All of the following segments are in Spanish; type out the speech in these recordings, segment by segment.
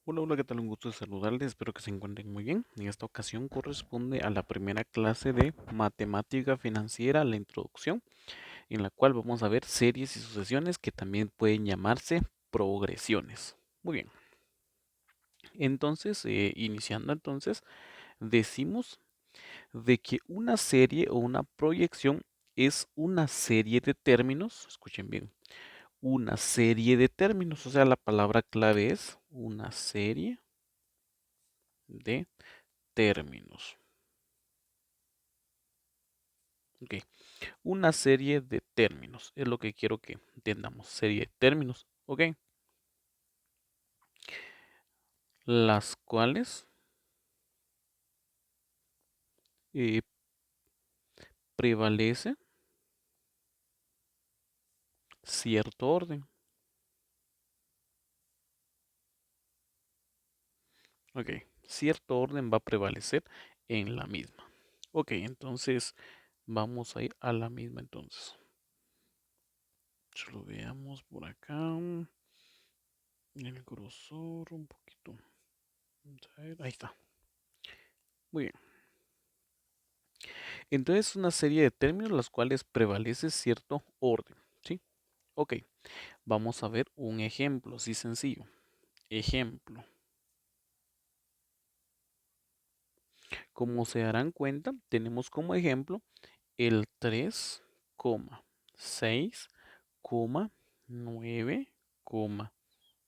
Hola, hola, ¿qué tal? Un gusto de saludarles, espero que se encuentren muy bien. En esta ocasión corresponde a la primera clase de matemática financiera, la introducción, en la cual vamos a ver series y sucesiones que también pueden llamarse progresiones. Muy bien, entonces, iniciando entonces, decimos de que una serie o una proyección es una serie de términos, escuchen bien, una serie de términos, o sea, la palabra clave es una serie de términos. Ok, una serie de términos es lo que quiero que entendamos. Serie de términos, ok, las cuales eh, prevalece cierto orden. Ok, cierto orden va a prevalecer en la misma. Ok, entonces vamos a ir a la misma entonces. Solo veamos por acá el grosor un poquito. Vamos a ver, ahí está. Muy bien. Entonces, una serie de términos las cuales prevalece cierto orden. ¿Sí? Ok, vamos a ver un ejemplo, así sencillo. Ejemplo. Como se darán cuenta, tenemos como ejemplo el 3,6, 9,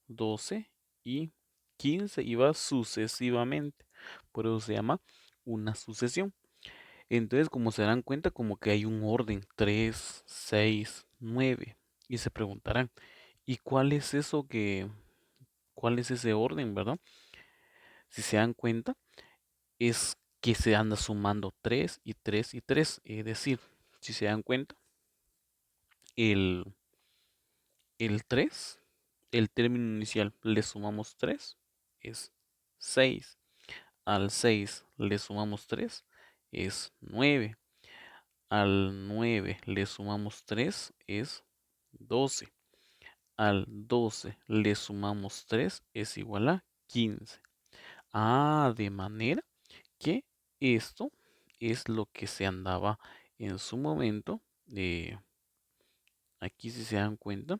12 y 15 y va sucesivamente. Por eso se llama una sucesión. Entonces, como se darán cuenta, como que hay un orden, 3, 6, 9. Y se preguntarán, ¿y cuál es eso cuál es ese orden, verdad? Si se dan cuenta, es que se anda sumando 3 y 3 y 3. Es decir, si se dan cuenta, el, el 3, el término inicial, le sumamos 3, es 6. Al 6 le sumamos 3, es 9. Al 9 le sumamos 3, es 12. Al 12 le sumamos 3, es igual a 15. Ah, de manera que esto es lo que se andaba en su momento, aquí si se dan cuenta,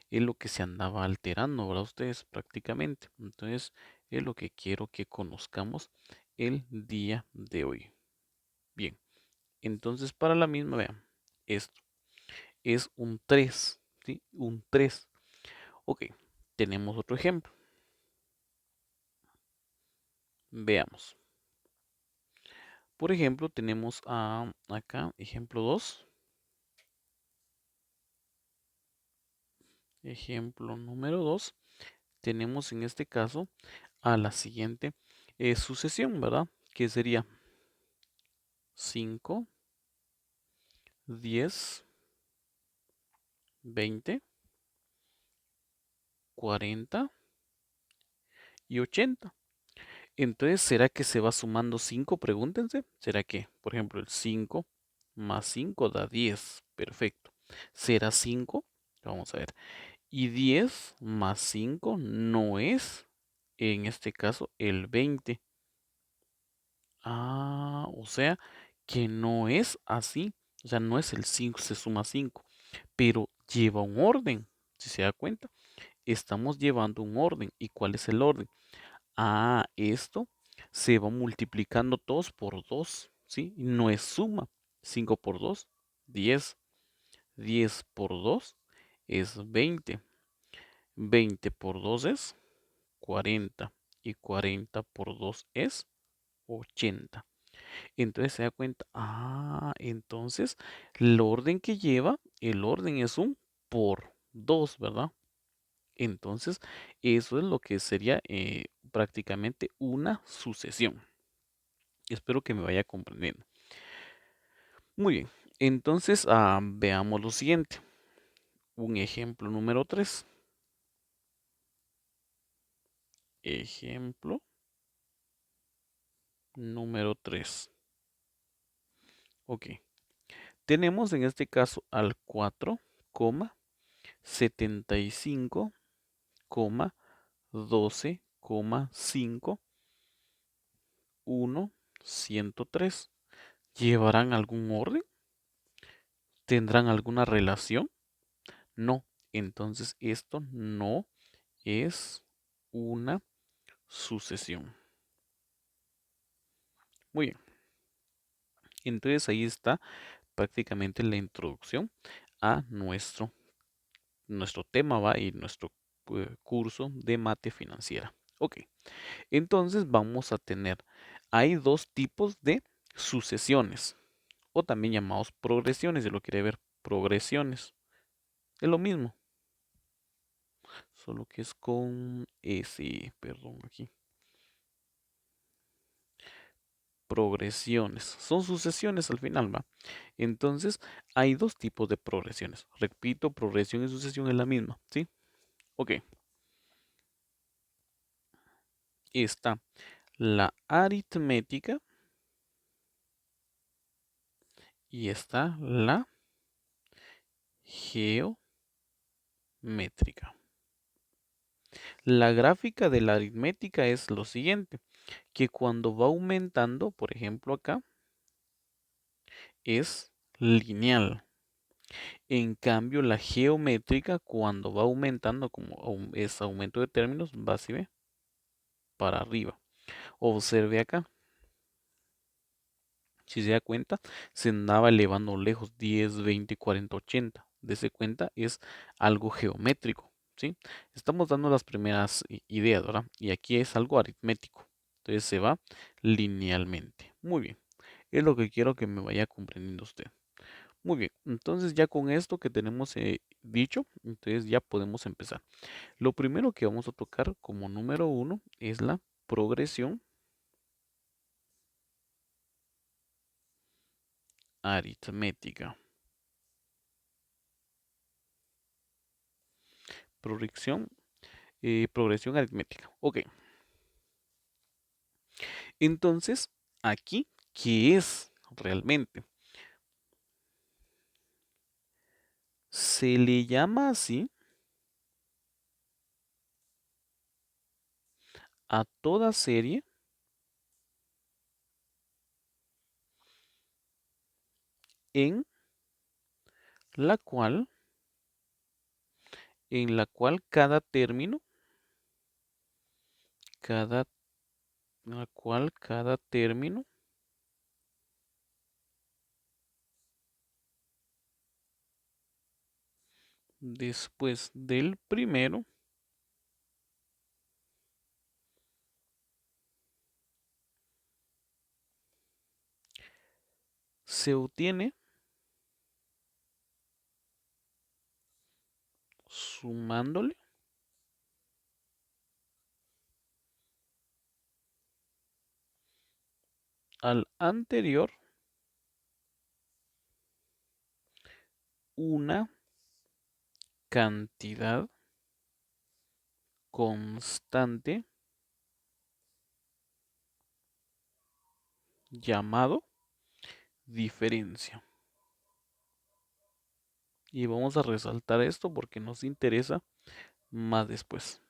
es lo que se andaba alterando, ¿verdad? Ustedes prácticamente. Entonces, es lo que quiero que conozcamos el día de hoy. Bien, entonces para la misma, vean, esto es un 3, ¿sí? Un 3. Ok, tenemos otro ejemplo. Veamos. Por ejemplo, tenemos acá, ejemplo 2. Ejemplo número 2. Tenemos en este caso a la siguiente sucesión, ¿verdad? Que sería 5, 10, 20, 40 y 80. Entonces, ¿será que se va sumando 5? Pregúntense. ¿Será que, por ejemplo, el 5 más 5 da 10? Perfecto. ¿Será 5? Vamos a ver. Y 10 más 5 no es, en este caso, el 20. Ah, o sea que no es así. O sea, no es el 5 se suma 5, pero lleva un orden. Si se da cuenta, estamos llevando un orden. ¿Y cuál es el orden? Ah, esto se va multiplicando todos por 2, ¿sí? Y no es suma. 5 por 2, 10. 10 por 2 es 20. 20 por 2 es 40. Y 40 por 2 es 80. Entonces se da cuenta, entonces el orden que lleva, el orden es un por 2, ¿verdad? Entonces eso es lo que sería prácticamente una sucesión. Espero que me vaya comprendiendo. Muy bien, entonces veamos lo siguiente. Un ejemplo número 3. Ejemplo número 3. Ok, tenemos en este caso al 4,75, 12,75. 5, 1, 103. ¿Llevarán algún orden? ¿Tendrán alguna relación? No. Entonces esto no es una sucesión. Muy bien. Entonces ahí está prácticamente la introducción a nuestro tema, ¿va? Y nuestro curso de mate financiera. Ok. Entonces vamos a tener, hay dos tipos de sucesiones, o también llamados progresiones, si lo quiere ver, progresiones. Es lo mismo, solo que es con S, perdón, aquí. Progresiones, son sucesiones al final, ¿va? Entonces, hay dos tipos de progresiones. Repito, progresión y sucesión es la misma, ¿sí? Ok, está la aritmética y está la geométrica. La gráfica de la aritmética es lo siguiente, que cuando va aumentando, por ejemplo acá, es lineal. En cambio, la geométrica, cuando va aumentando, como es aumento de términos, va así, ve, para arriba. Observe acá. Si se da cuenta, se andaba elevando lejos, 10, 20, 40, 80. Dese cuenta, es algo geométrico, ¿sí? Estamos dando las primeras ideas, ¿verdad? Y aquí es algo aritmético. Entonces se va linealmente. Muy bien. Es lo que quiero que me vaya comprendiendo usted. Muy bien. Entonces ya con esto que tenemos dicho, entonces ya podemos empezar. Lo primero que vamos a tocar como número uno es la progresión aritmética. Progresión progresión aritmética. Ok. Entonces, aquí, ¿qué es realmente? Se le llama así a toda serie en la cual, cada término, cada, la cual cada término después del primero se obtiene sumándole al anterior una cantidad constante llamado diferencia. Y vamos a resaltar esto porque nos interesa más después.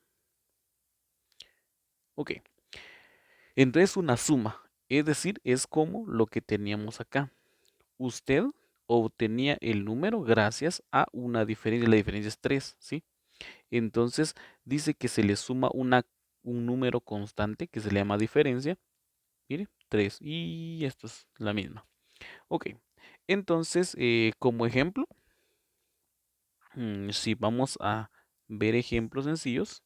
Ok, entonces una suma, es decir, es como lo que teníamos acá. Usted obtenía el número gracias a una diferencia, la diferencia es 3, ¿sí? Entonces dice que se le suma un número constante que se le llama diferencia. Mire, 3 y esto es la misma. Ok, entonces como ejemplo, si vamos a ver ejemplos sencillos,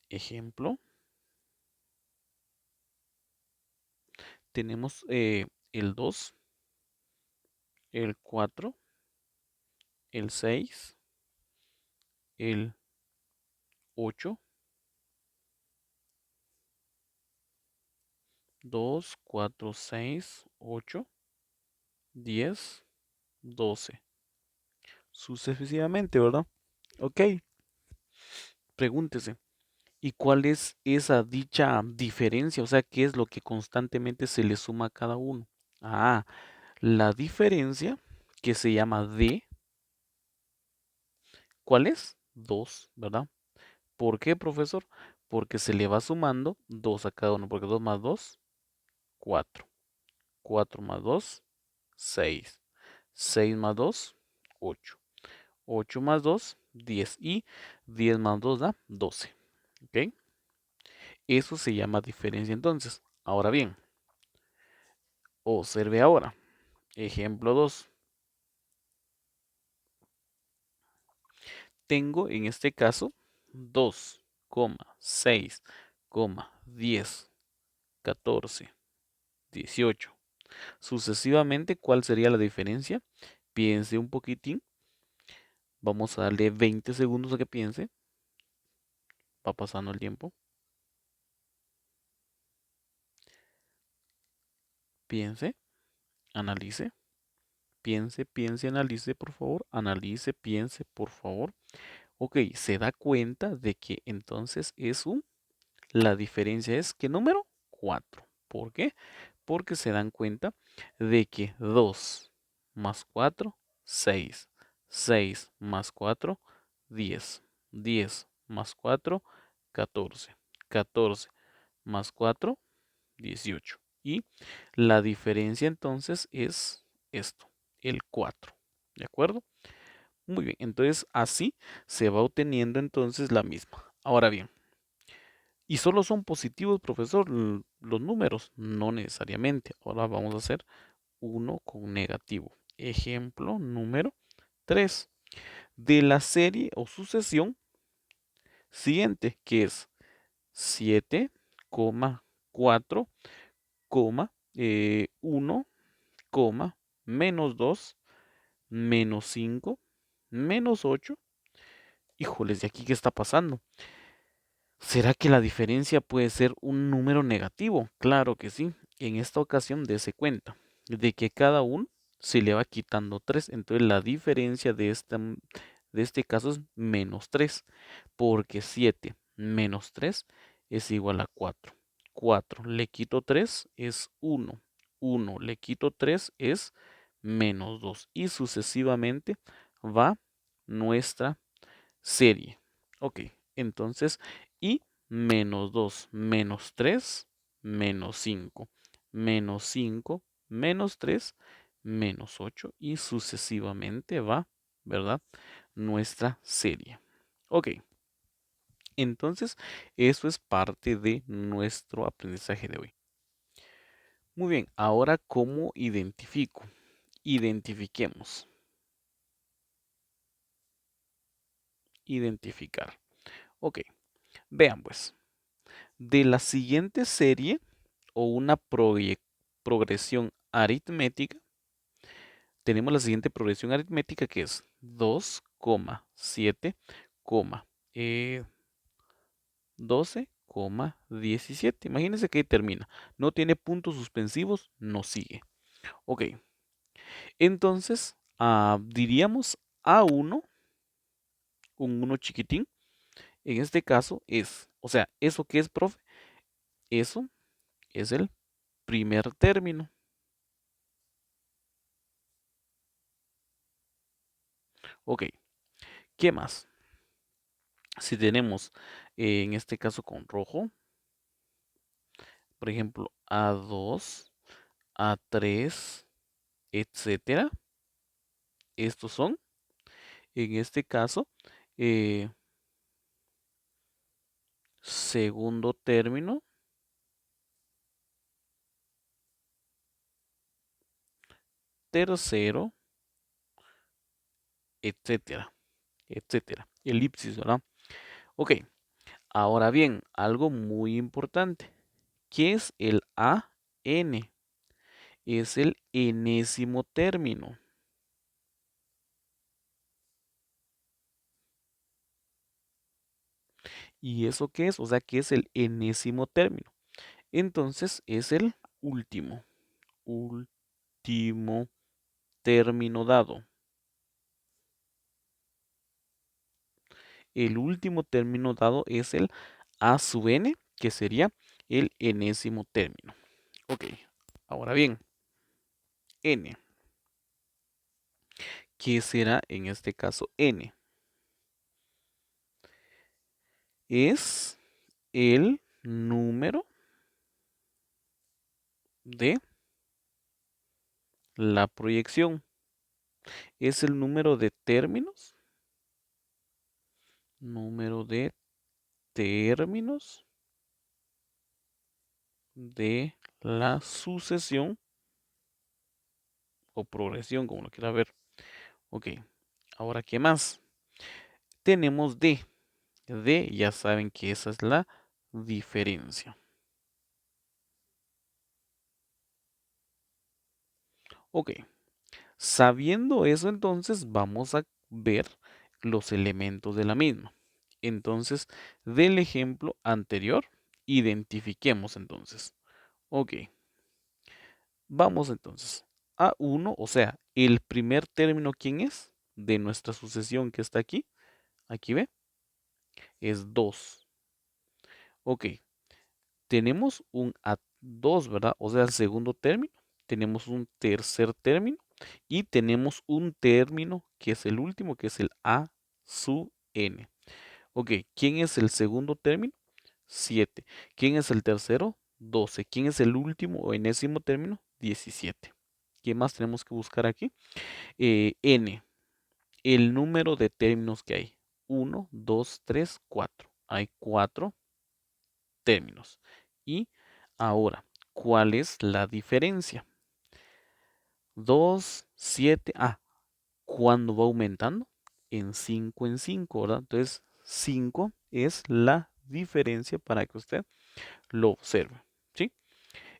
ejemplo, tenemos el 2, el 4, el 6, el 8, 2, 4, 6, 8, 10, 12. Sucesivamente, ¿verdad? Ok, pregúntese, ¿y cuál es esa dicha diferencia? O sea, ¿qué es lo que constantemente se le suma a cada uno? Ah, la diferencia que se llama D, ¿cuál es? 2, ¿verdad? ¿Por qué, profesor? porque se le va sumando 2 a cada uno, porque 2 más 2, 4. 4 más 2, 6. 6 más 2, 8. 8 más 2, 10. Y 10 más 2 da 12. ¿Ok? Eso se llama diferencia entonces. Ahora bien, observe ahora. Ejemplo 2. Tengo en este caso 2, 6, 10, 14, 18. Sucesivamente, ¿cuál sería la diferencia? Piense un poquitín. Vamos a darle 20 segundos a que piense. Va pasando el tiempo. Piense, analice. Piense, piense, analice, por favor. Analice, piense, por favor. Ok, se da cuenta de que entonces la diferencia es, ¿qué número? 4. ¿Por qué? Porque se dan cuenta de que 2 más 4, 6. 6 más 4, 10. 10 más 4, 14. 14 más 4, 18. Y la diferencia entonces es esto, el 4. ¿De acuerdo? Muy bien, entonces así se va obteniendo entonces la misma. Ahora bien, ¿y solo son positivos, profesor, los números? No necesariamente. Ahora vamos a hacer uno con negativo. Ejemplo número 3 de la serie o sucesión siguiente, que es 7, 4, 1, menos 2, menos 5, menos 8. Híjoles, ¿de aquí qué está pasando? ¿Será que la diferencia puede ser un número negativo? Claro que sí. En esta ocasión dése cuenta de que cada uno se le va quitando 3. Entonces la diferencia de este caso es menos 3. Porque 7 menos 3 es igual a 4. 4 le quito 3 es 1. 1 le quito 3 es menos 2. Y sucesivamente va nuestra serie. Ok, entonces, y menos 2 menos 3 menos 5 menos 5 menos 3 menos 8 y sucesivamente va, ¿verdad? Nuestra serie. Ok, entonces eso es parte de nuestro aprendizaje de hoy. Muy bien, ahora ¿cómo identifico? Identifiquemos. Identificar. Ok, vean pues. De la siguiente serie o una progresión aritmética, tenemos la siguiente progresión aritmética que es 2,7, eh, 12,17. Imagínense que ahí termina. No tiene puntos suspensivos, no sigue. Ok, entonces diríamos A1, un 1 chiquitín. En este caso es, o sea, ¿eso qué es, profe? Eso es el primer término. Ok, ¿qué más? Si tenemos en este caso con rojo, por ejemplo, A2, A3, etcétera. Estos son, en este caso, eh, segundo término, tercero, etcétera, etcétera. Elipsis, ¿verdad? Ok, ahora bien, algo muy importante. ¿Qué es el AN? Es el enésimo término. ¿Y eso qué es? O sea, ¿qué es el enésimo término? Entonces es el último, último término dado. El último término dado es el A sub n, que sería el enésimo término. Ok, ahora bien, n. ¿Qué será en este caso n? Es el número de la proyección. Es el número de términos. Número de términos de la sucesión o progresión, como lo quiera ver. Ok, ahora, ¿qué más? Tenemos D. D, ya saben que esa es la diferencia. Ok, sabiendo eso, entonces vamos a ver los elementos de la misma. Entonces, del ejemplo anterior, identifiquemos entonces. Ok, vamos entonces. A1, o sea, el primer término, ¿quién es? De nuestra sucesión que está aquí. Aquí ve, es 2. Ok, tenemos un A2, ¿verdad? O sea, el segundo término. Tenemos un tercer término. Y tenemos un término que es el último, que es el A sub n. Ok, ¿quién es el segundo término? 7. ¿Quién es el tercero? 12. ¿Quién es el último o enésimo término? 17. ¿Qué más tenemos que buscar aquí? N, el número de términos que hay. 1, 2, 3, 4. Hay 4 términos. Y ahora, ¿cuál es la diferencia? 2, 7. ¿Cuándo va aumentando? En 5, ¿verdad? Entonces, 5 es la diferencia para que usted lo observe, ¿sí?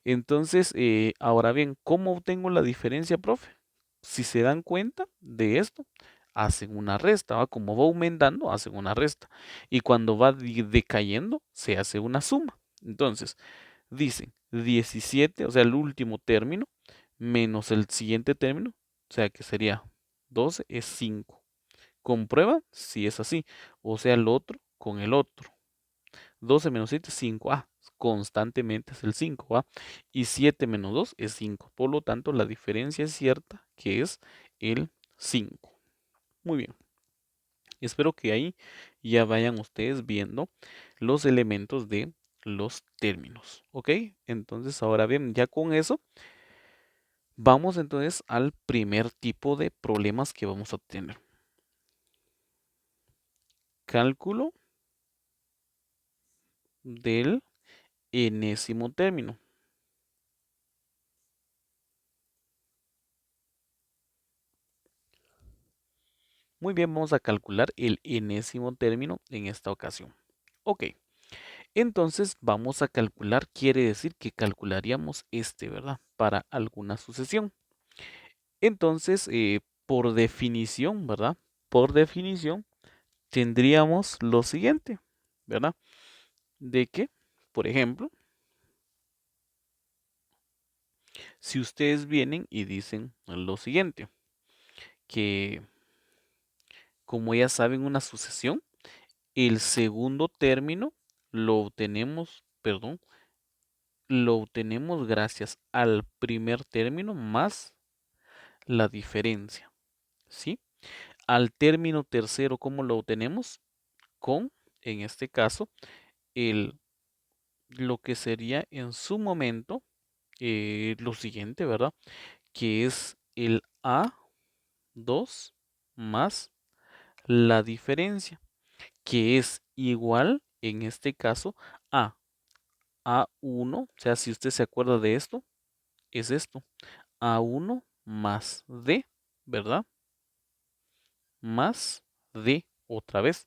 Entonces, ahora bien, ¿cómo obtengo la diferencia, profe? Si se dan cuenta de esto, hacen una resta, ¿va? Como va aumentando, hacen una resta. Y cuando va decayendo, se hace una suma. Entonces, dicen 17, o sea, el último término, menos el siguiente término, o sea, que sería 12, es 5. Comprueba si es así. O sea, el otro con el otro. 12 menos 7 es 5. Constantemente es el 5, ¿va? Y 7 menos 2 es 5. Por lo tanto, la diferencia es cierta, que es el 5. Muy bien. Espero que ahí ya vayan ustedes viendo los elementos de los términos, ¿ok? Entonces, ahora bien, ya con eso, vamos entonces al primer tipo de problemas que vamos a tener. Cálculo del enésimo término. Muy bien, vamos a calcular el enésimo término en esta ocasión. Ok, entonces vamos a calcular, quiere decir que calcularíamos este, ¿verdad? Para alguna sucesión. Entonces, por definición, ¿verdad? Por definición, tendríamos lo siguiente, ¿verdad? De que, por ejemplo, si ustedes vienen y dicen lo siguiente, que como ya saben una sucesión, el segundo término lo obtenemos, perdón, lo obtenemos gracias al primer término más la diferencia, ¿sí? Al término tercero, ¿cómo lo obtenemos? Con, en este caso, el, lo que sería en su momento lo siguiente, ¿verdad? Que es el A2 más la diferencia, que es igual, en este caso, a A1, o sea, si usted se acuerda de esto, es esto, A1 más D, ¿verdad? Más D otra vez.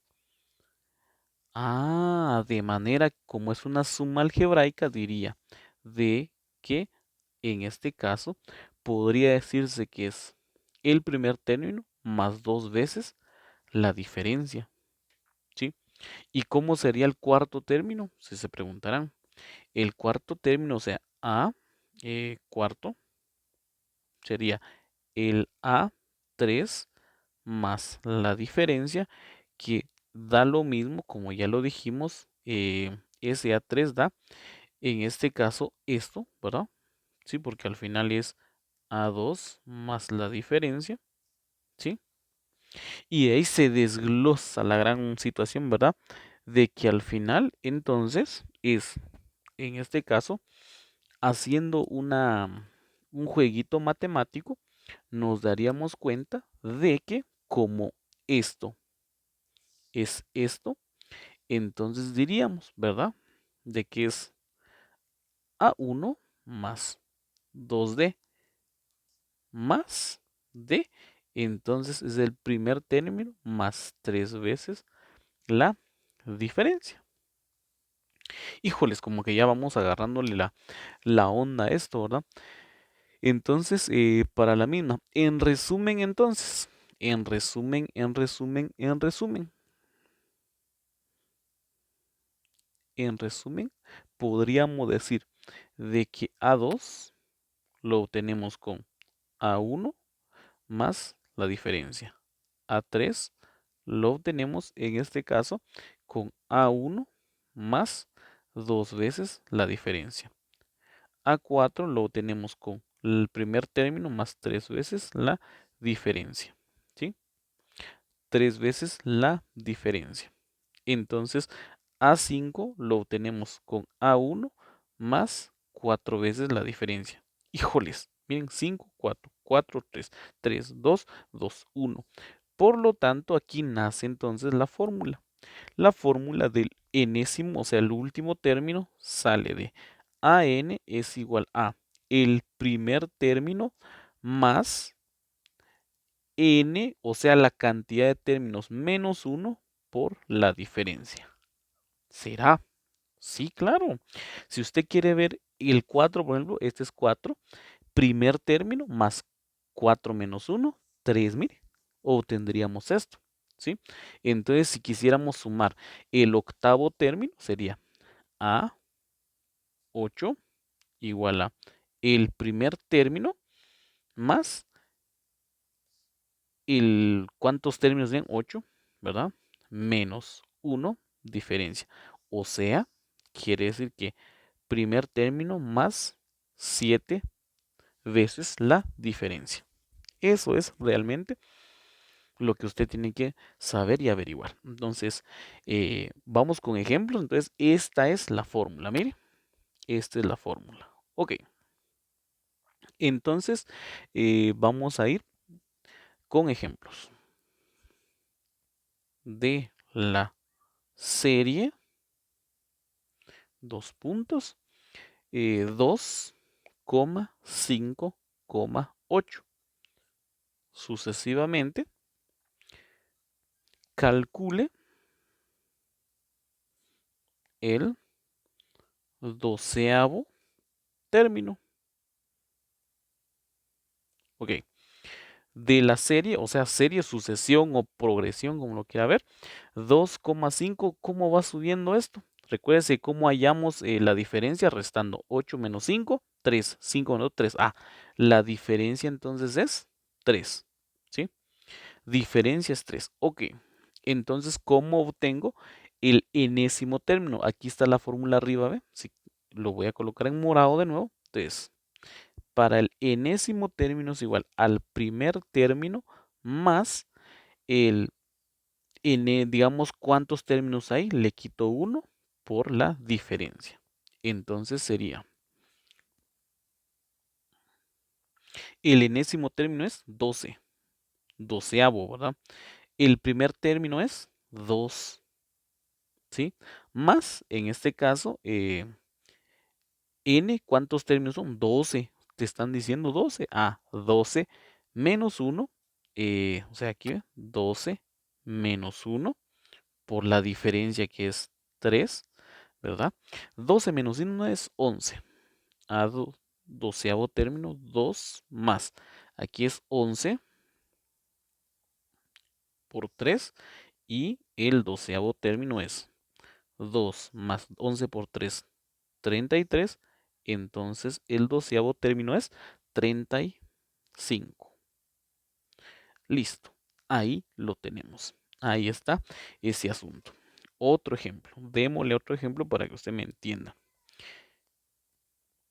De manera como es una suma algebraica, diría de que en este caso podría decirse que es el primer término más dos veces la diferencia, ¿sí? ¿Y cómo sería el cuarto término? Si se preguntarán. El cuarto término, o sea, cuarto, sería el A3 más la diferencia, que da lo mismo, como ya lo dijimos, ese A3 da, en este caso, esto, ¿verdad? Sí, porque al final es A2 más la diferencia, ¿sí? Y de ahí se desglosa la gran situación, ¿verdad? de que al final entonces es, en este caso, haciendo un jueguito matemático, nos daríamos cuenta de que como esto es esto, entonces diríamos, ¿verdad? De que es A1 más 2D más D. Entonces es el primer término más 3 veces la diferencia. Híjoles, como que ya vamos agarrándole la onda a esto, ¿verdad? Entonces, para la misma. En resumen, entonces. En resumen, podríamos decir de que A2 lo obtenemos con A1 más la diferencia. A3 lo obtenemos en este caso con A1 más 2 veces la diferencia. A4 lo obtenemos con el primer término más 3 veces la diferencia. ¿Sí? 3 veces la diferencia. Entonces, A5 lo obtenemos con A1 más 4 veces la diferencia. Híjoles, miren, 5, 4, 4, 3, 3, 2, 2, 1. Por lo tanto, aquí nace entonces la fórmula. La fórmula del enésimo, o sea, el último término, sale de AN es igual a el primer término más N, o sea, la cantidad de términos menos 1 por la diferencia. ¿Será? Sí, claro. Si usted quiere ver el 4, por ejemplo, este es 4, primer término más 4 menos 1, 3, mire, obtendríamos esto, ¿sí? Entonces, si quisiéramos sumar el octavo término, sería A8 igual a el primer término más ¿cuántos términos tienen? 8, ¿verdad? Menos 1, diferencia. O sea, quiere decir que primer término más 7 veces la diferencia. Eso es realmente lo que usted tiene que saber y averiguar. Entonces, vamos con ejemplos. Entonces, esta es la fórmula. Mire, esta es la fórmula. Ok, entonces vamos a ir con ejemplos de la serie, dos puntos, 2,5,8. Sucesivamente, calcule el doceavo término. Ok, de la serie, o sea, serie, sucesión o progresión, como lo quiera ver, 2,5, ¿cómo va subiendo esto? Recuérdese cómo hallamos la diferencia restando 8 menos 5, 3, 5 menos 3. Ah, la diferencia entonces es 3, ¿sí? Diferencia es 3. Ok, entonces, ¿cómo obtengo el enésimo término? Aquí está la fórmula arriba, ¿ve? Sí, lo voy a colocar en morado de nuevo. Entonces, para el enésimo término es igual al primer término más el digamos, ¿cuántos términos hay? Le quito 1 por la diferencia. Entonces sería, el enésimo término es 12, doceavo, ¿verdad? El primer término es 2, ¿sí? Más, en este caso, n, ¿cuántos términos son? 12. Te están diciendo 12. Ah, 12 menos 1, o sea, aquí 12 menos 1 por la diferencia que es 3, ¿verdad? 12 menos 1 es 11. A doceavo término, 2 más. Aquí es 11 por 3 y el doceavo término es 2 más 11 por 3, 33. Entonces el doceavo término es 35. Listo. Ahí lo tenemos. Ahí está ese asunto. Otro ejemplo. Démosle otro ejemplo para que usted me entienda.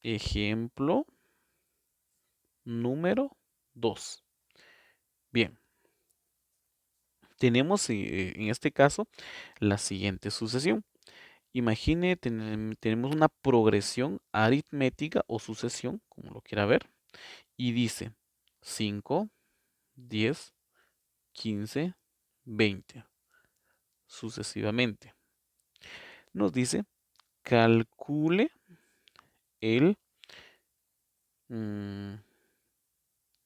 Ejemplo número 2. Bien. Tenemos en este caso la siguiente sucesión. Imagine, tenemos una progresión aritmética o sucesión, como lo quiera ver, y dice 5, 10, 15, 20, sucesivamente. Nos dice, calcule el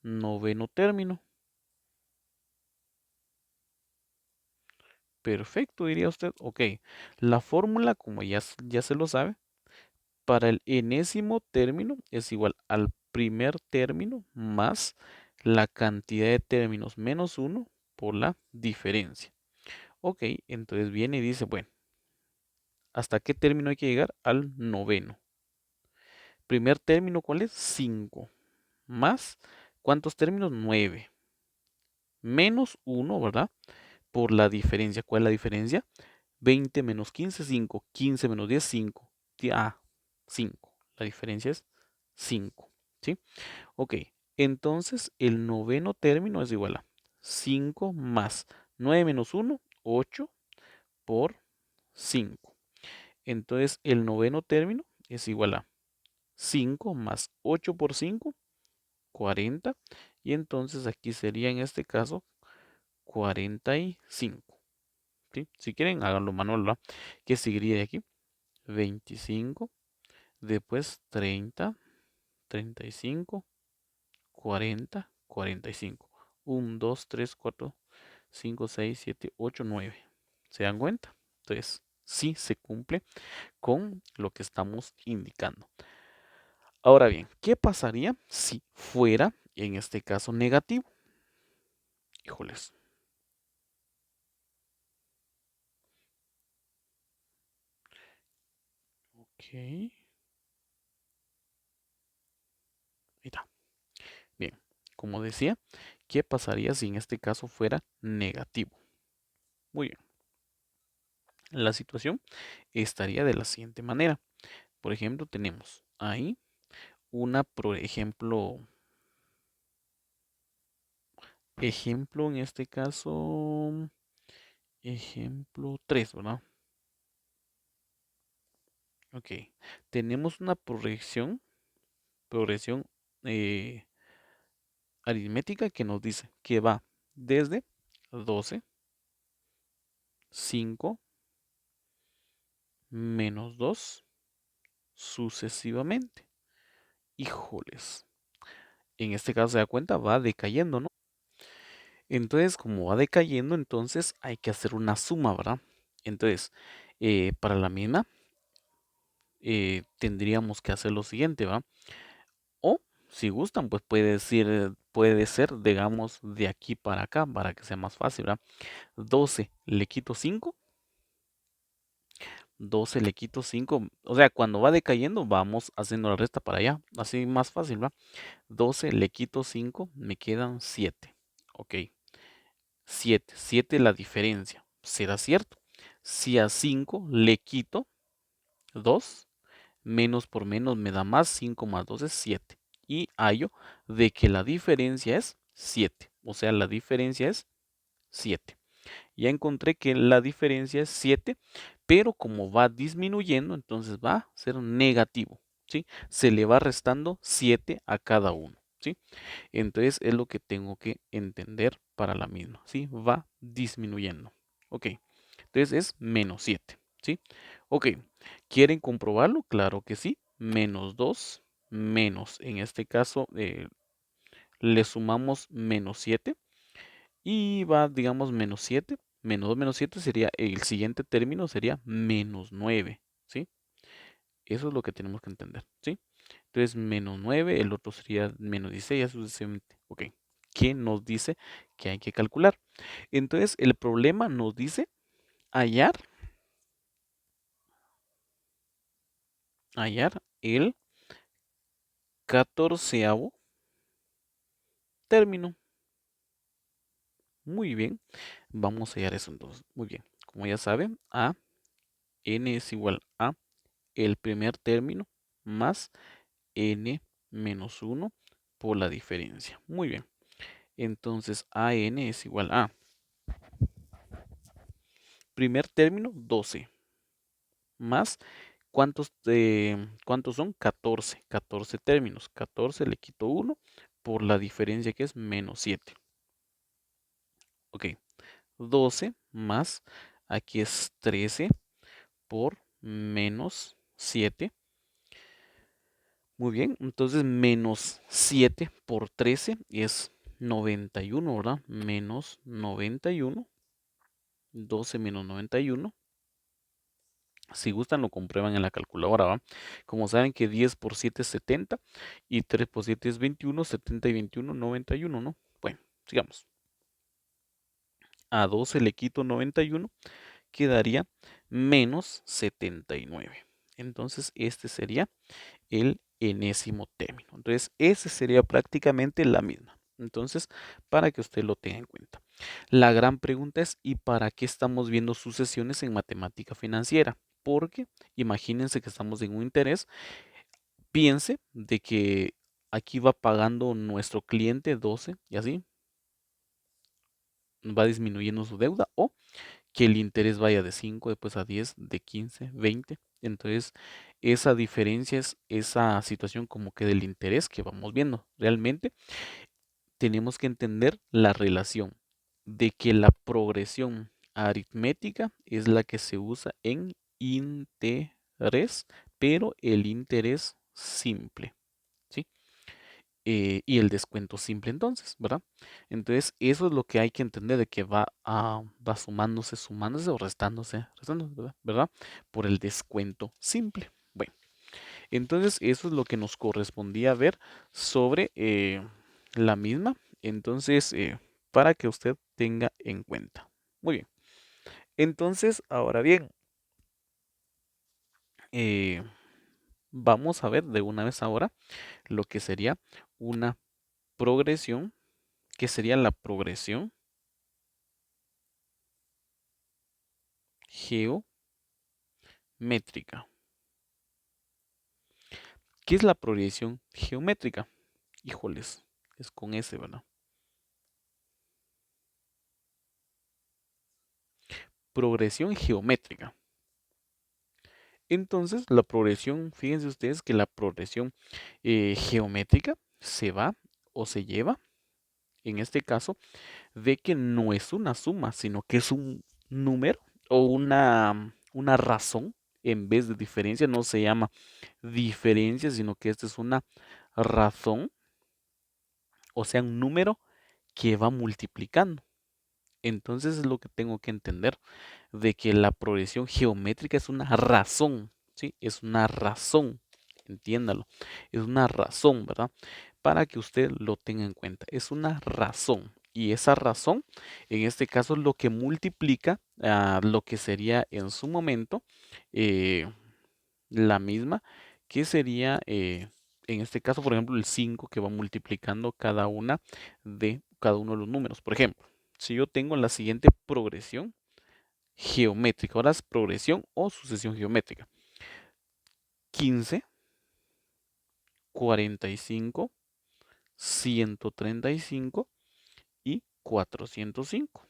noveno término. Perfecto, diría usted. Ok, la fórmula, como ya se lo sabe, para el enésimo término es igual al primer término más la cantidad de términos menos uno por la diferencia. Ok, entonces viene y dice, bueno, ¿hasta qué término hay que llegar? Al noveno. Primer término, ¿cuál es? 5. Más, ¿cuántos términos? 9. Menos uno, ¿verdad? Por la diferencia. ¿Cuál es la diferencia? 20 menos 15, 5. 15 menos 10, 5. 5. La diferencia es 5. ¿Sí? Ok. Entonces, el noveno término es igual a 5 más 9 menos 1, 8 por 5. Entonces, el noveno término es igual a 5 más 8 por 5, 40. Y entonces aquí sería en este caso 45. ¿Sí? Si quieren, háganlo manual, ¿verdad? ¿Qué seguiría de aquí? 25, después 30, 35, 40, 45. 1, 2, 3, 4, 5, 6, 7, 8, 9. ¿Se dan cuenta? Entonces, sí se cumple con lo que estamos indicando. Ahora bien, ¿qué pasaría si fuera, en este caso, negativo? Híjoles. Ok. Ahí está. Bien, como decía, ¿qué pasaría si en este caso fuera negativo? Muy bien. La situación estaría de la siguiente manera. Por ejemplo, tenemos ahí por ejemplo en este caso, ejemplo 3, ¿verdad? Ok, tenemos una progresión eh, aritmética que nos dice que va desde 12, 5, menos 2, sucesivamente. Híjoles, en este caso se da cuenta, va decayendo, ¿no? Entonces, como va decayendo, entonces hay que hacer una suma, ¿verdad? Entonces, para la misma, tendríamos que hacer lo siguiente, ¿va? O, si gustan, pues puede ser, digamos, de aquí para acá, para que sea más fácil, ¿verdad? 12 le quito 5, 12 le quito 5, o sea, cuando va decayendo, vamos haciendo la resta para allá, así más fácil, ¿va? 12 le quito 5, me quedan 7, ok. 7 la diferencia, ¿será cierto? Si a 5 le quito 2, menos por menos me da más, 5 más 2 es 7. Y hallo de que la diferencia es 7, o sea, la diferencia es 7. Ya encontré que la diferencia es 7, pero como va disminuyendo, entonces va a ser negativo, ¿sí? Se le va restando 7 a cada uno, ¿sí? Entonces es lo que tengo que entender para la misma, ¿sí? Va disminuyendo. Ok, entonces es menos 7, ¿sí? Ok, ¿quieren comprobarlo? Claro que sí. Menos 2 menos, en este caso, le sumamos menos 7 y va, digamos, menos 7. Menos 2 menos 7 sería, el siguiente término sería menos 9, ¿sí? Eso es lo que tenemos que entender, ¿sí? Entonces, menos 9, el otro sería menos 16, así sucesivamente. Ok, ¿qué nos dice que hay que calcular? Entonces, el problema nos dice hallar, hallar el catorceavo término. Muy bien, vamos a hallar eso entonces. Muy bien, como ya saben, n es igual a el primer término más n menos 1 por la diferencia. Muy bien. Entonces, AN es igual a primer término, 12. Más, ¿cuántos son? 14. 14 términos. 14 le quito 1 por la diferencia que es menos 7. Ok. 12 más, aquí es 13 por menos 7. Muy bien, entonces menos 7 por 13 es 91, ¿verdad? Menos 91. 12 menos 91. Si gustan lo comprueban en la calculadora, ¿va? Como saben que 10 por 7 es 70 y 3 por 7 es 21, 70 y 21, 91, ¿no? Bueno, sigamos. A 12 le quito 91, quedaría menos 79. Entonces este sería el enésimo término. Entonces ese sería prácticamente la misma. Entonces, para que usted lo tenga en cuenta. La gran pregunta es, ¿y para qué estamos viendo sucesiones en matemática financiera? Porque imagínense que estamos en un interés, piense de que aquí va pagando nuestro cliente 12 y así va disminuyendo su deuda o que el interés vaya de 5 después a 10 de 15 20. Entonces, esa diferencia es esa situación como que del interés que vamos viendo. Realmente tenemos que entender la relación de que la progresión aritmética es la que se usa en interés, pero el interés simple, ¿sí? Y el descuento simple entonces, ¿verdad? Entonces, eso es lo que hay que entender de que va sumándose o restándose, ¿verdad? Por el descuento simple. Bueno, entonces eso es lo que nos correspondía ver sobre la misma. Entonces, para que usted tenga en cuenta. Muy bien. Entonces, ahora bien, eh, vamos a ver de una vez ahora lo que sería una progresión, que sería la progresión geométrica. ¿Qué es la progresión geométrica? Híjoles, es con S, ¿verdad? Progresión geométrica. Entonces, la progresión, fíjense ustedes que la progresión geométrica se va o se lleva, en este caso, de que no es una suma, sino que es un número o una razón. En vez de diferencia, no se llama diferencia, sino que esta es una razón, o sea, un número que va multiplicando. Entonces es lo que tengo que entender, de que la progresión geométrica es una razón, ¿sí? Es una razón, entiéndalo, es una razón, ¿verdad? Para que usted lo tenga en cuenta, es una razón. Y esa razón, en este caso, es lo que multiplica lo que sería en su momento eh, la misma, que sería, en este caso, por ejemplo, el 5 que va multiplicando cada uno de los números. Por ejemplo, si yo tengo la siguiente progresión geométrica, ahora es progresión o sucesión geométrica. 15, 45, 135 y 405.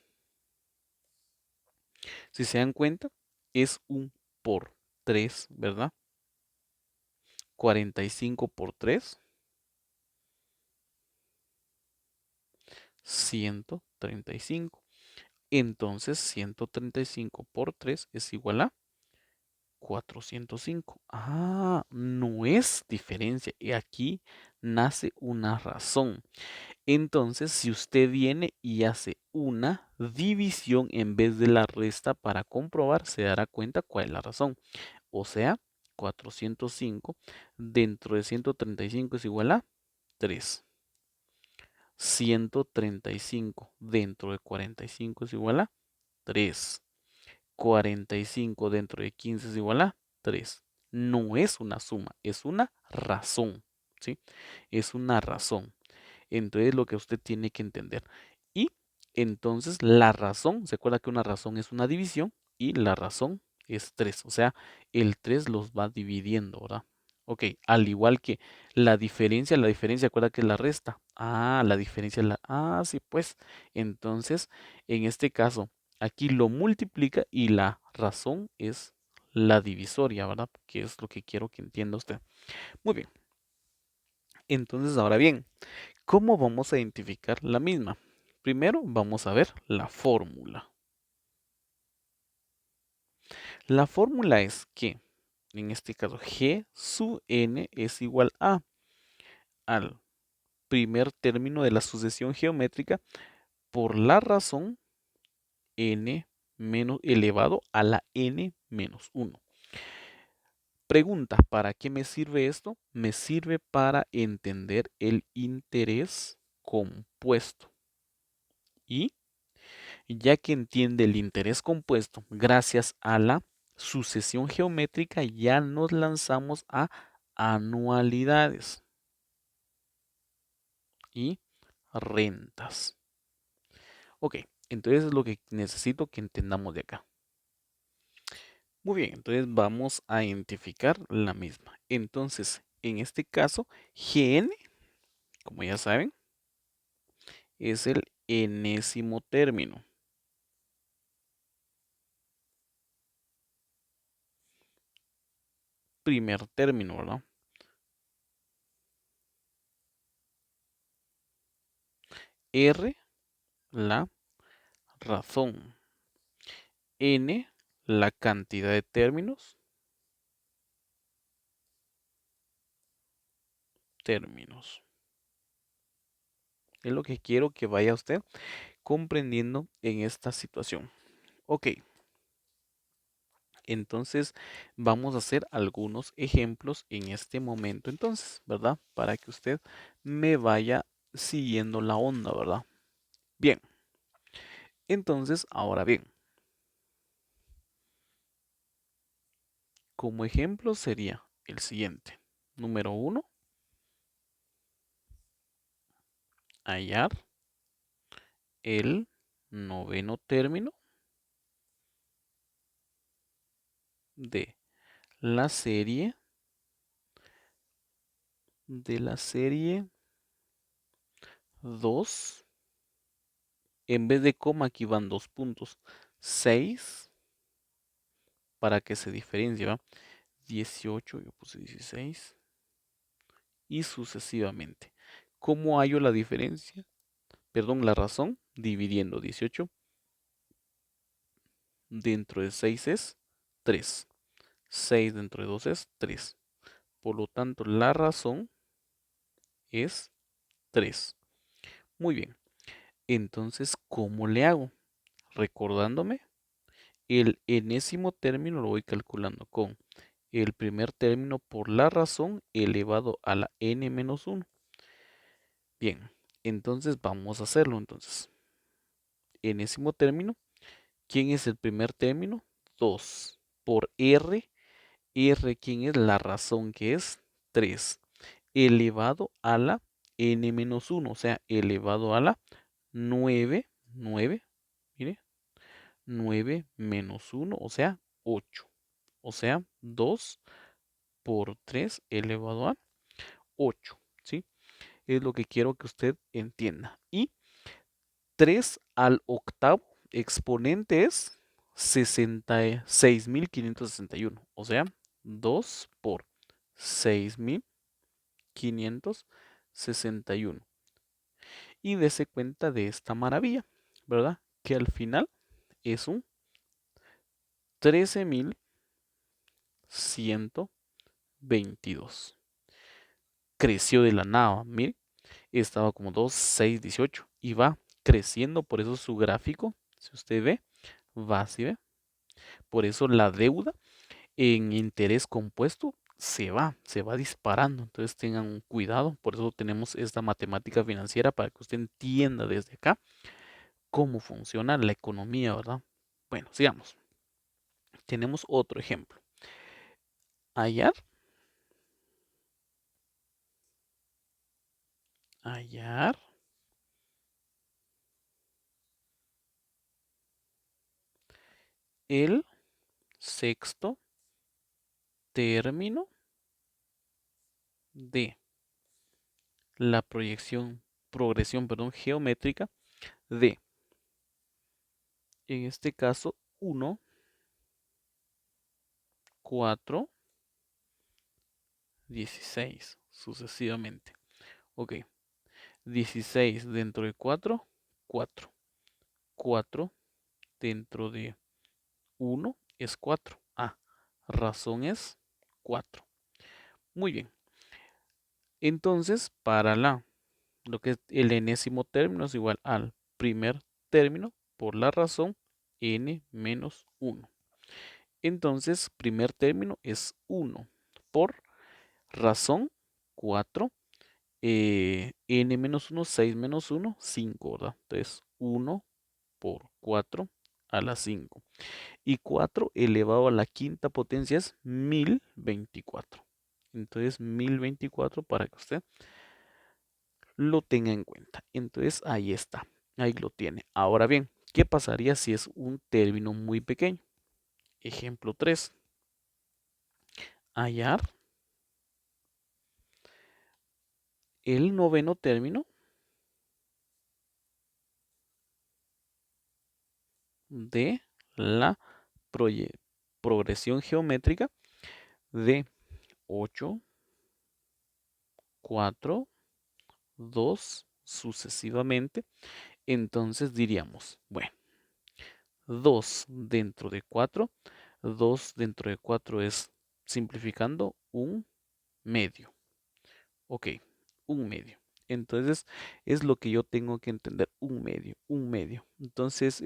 Si se dan cuenta, es un por 3, ¿verdad? 45 por 3, 135. Entonces 135 por 3 es igual a 405. Ah, no es diferencia. Y aquí nace una razón. Entonces, si usted viene y hace una división en vez de la resta para comprobar, se dará cuenta cuál es la razón. O sea, 405 dentro de 135 es igual a 3. 135 dentro de 45 es igual a 3. 45 dentro de 15 es igual a 3. No es una suma, es una razón, ¿sí? Es una razón. Entonces lo que usted tiene que entender. Y entonces la razón, se acuerda que una razón es una división y la razón es 3. O sea, el 3 los va dividiendo, ¿verdad? Ok, al igual que la diferencia, acuerda que es la resta. Ah, la diferencia es la... Ah, sí, pues. Entonces, en este caso, Aquí lo multiplica y la razón es la divisoria, ¿verdad? Que es lo que quiero que entienda usted. Muy bien. Entonces, ahora bien, ¿cómo vamos a identificar la misma? Primero vamos a ver la fórmula. La fórmula es que, en este caso, G sub n es igual a al primer término de la sucesión geométrica por la razón n menos elevado a la n menos 1. Pregunta, ¿para qué me sirve esto? Me sirve para entender el interés compuesto. Y ya que entiende el interés compuesto, gracias a la sucesión geométrica, ya nos lanzamos a anualidades y rentas. Ok, entonces es lo que necesito que entendamos de acá. Muy bien, entonces vamos a identificar la misma. Entonces, en este caso, Gn, como ya saben, es el enésimo término. Primer término, ¿verdad? R, la razón. N, la cantidad de términos. Es lo que quiero que vaya usted comprendiendo en esta situación. Ok, entonces vamos a hacer algunos ejemplos en este momento entonces, ¿verdad? Para que usted me vaya siguiendo la onda, ¿verdad? Bien, entonces ahora bien, como ejemplo sería el siguiente. Número 1, hallar el noveno término de la serie de la serie 2, en vez de coma aquí van dos puntos, 6 para que se diferencie, ¿va? 18, yo puse 16 y sucesivamente. ¿Cómo hallo la diferencia? Perdón, la razón, dividiendo 18 dentro de 6 es 3. 6 dentro de 2 es 3. Por lo tanto, la razón es 3. Muy bien. Entonces, ¿cómo le hago? Recordándome, el enésimo término lo voy calculando con el primer término por la razón elevado a la n menos 1. Bien, entonces vamos a hacerlo. Entonces, enésimo término, ¿quién es el primer término? 2 por r. R, ¿quién es? La razón que es 3 elevado a la n menos 1, o sea, elevado a la 9, 9, mire, 9 menos 1, o sea, 8. O sea, 2 por 3 elevado a 8, ¿sí? Es lo que quiero que usted entienda. Y 3 al octavo exponente es 66.561. O sea, 2 por 6.561. Y dése cuenta de esta maravilla, ¿verdad? Que al final es un 13.122. Creció de la nada, mire, estaba como 2, 6, 18 y va creciendo, por eso su gráfico, si usted ve, va, ¿sí ve? Por eso la deuda en interés compuesto se va disparando. Entonces tengan cuidado, por eso tenemos esta matemática financiera para que usted entienda desde acá cómo funciona la economía, ¿verdad? Bueno, sigamos. Tenemos otro ejemplo. Hallar, hallar el sexto término de la progresión, perdón, geométrica de En este caso, 1, 4, 16, sucesivamente. Ok, 16 dentro de 4, 4. 4 dentro de 1 es 4. Ah, razón es 4. Muy bien. Entonces, para lo que es el enésimo término es igual al primer término por la razón n menos 1. Entonces, primer término es 1 por razón 4. N menos 1, 6 menos 1, 5, ¿verdad? Entonces, 1 por 4 a la 5. Y 4 elevado a la quinta potencia es 1024. Entonces, 1024 para que usted lo tenga en cuenta. Entonces, ahí está. Ahí lo tiene. Ahora bien, ¿qué pasaría si es un término muy pequeño? Ejemplo 3. Hallar el noveno término de la progresión geométrica de 8, 4, 2 sucesivamente. Entonces diríamos, bueno, 2 dentro de 4, 2 dentro de 4 es, simplificando, un medio. Ok, un medio. Entonces es lo que yo tengo que entender, un medio, un medio. Entonces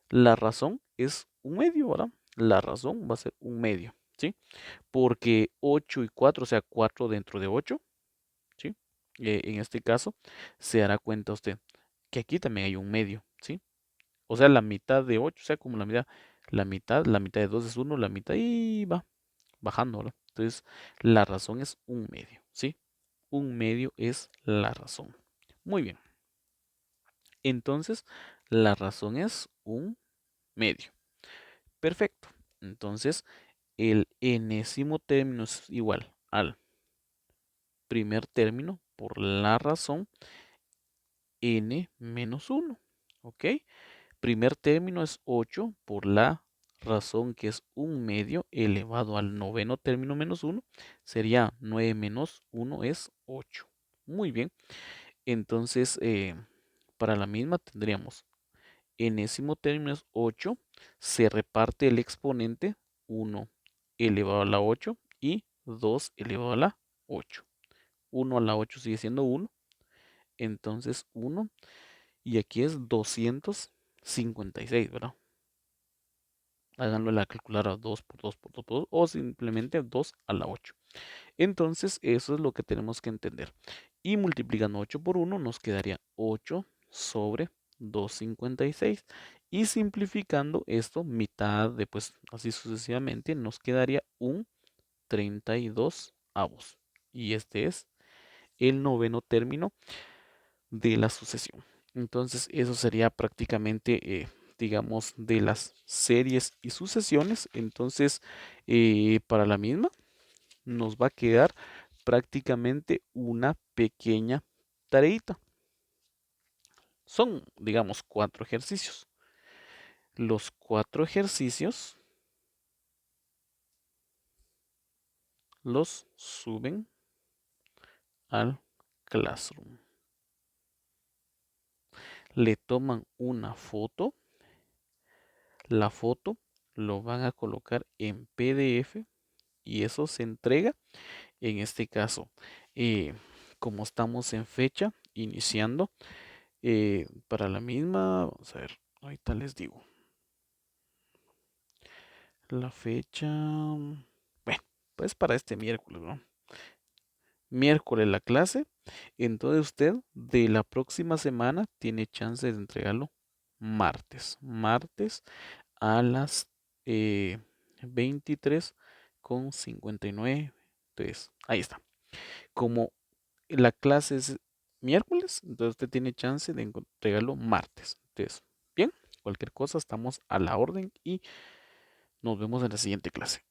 la razón es un medio, ¿verdad? La razón va a ser un medio, ¿sí? Porque 8 y 4, o sea, 4 dentro de 8, ¿sí? En este caso, se dará cuenta usted que aquí también hay un medio, ¿sí? O sea, la mitad de 8, o sea, como la mitad de 2 es 1, la mitad y va bajando, ¿verdad? Entonces, la razón es un medio, ¿sí? Un medio es la razón. Muy bien. Entonces, la razón es un medio. Perfecto. Entonces, el enésimo término es igual al primer término por la razón n menos 1. ¿Ok? Primer término es 8 por la razón que es un medio elevado al noveno término menos 1. Sería 9 menos 1 es 8. Muy bien. Entonces, para la misma tendríamos enésimo término es 8. Se reparte el exponente 1 elevado a la 8 y 2 elevado a la 8. 1 a la 8 sigue siendo 1. Entonces 1 y aquí es 256, ¿verdad? Háganlo en la calculadora 2 por 2 por 2 por 2 o simplemente 2 a la 8. Entonces eso es lo que tenemos que entender. Y multiplicando 8 por 1 nos quedaría 8 sobre 256. Y simplificando esto, mitad de pues así sucesivamente, nos quedaría un 32 avos. Y este es el noveno término de la sucesión. Entonces eso sería prácticamente, digamos, de las series y sucesiones. Entonces, para la misma nos va a quedar prácticamente una pequeña tareita. Son, digamos, 4 ejercicios. Los 4 ejercicios los suben al Classroom. Le toman una foto. La foto lo van a colocar en PDF y eso se entrega. En este caso, como estamos en fecha, iniciando, para la misma, vamos a ver, ahorita les digo. La fecha, bueno, pues para este miércoles, ¿no? Miércoles la clase, entonces usted de la próxima semana tiene chance de entregarlo martes. Martes a las 23:59. Entonces, ahí está. Como la clase es miércoles, entonces usted tiene chance de entregarlo martes. Entonces, bien, cualquier cosa estamos a la orden y nos vemos en la siguiente clase.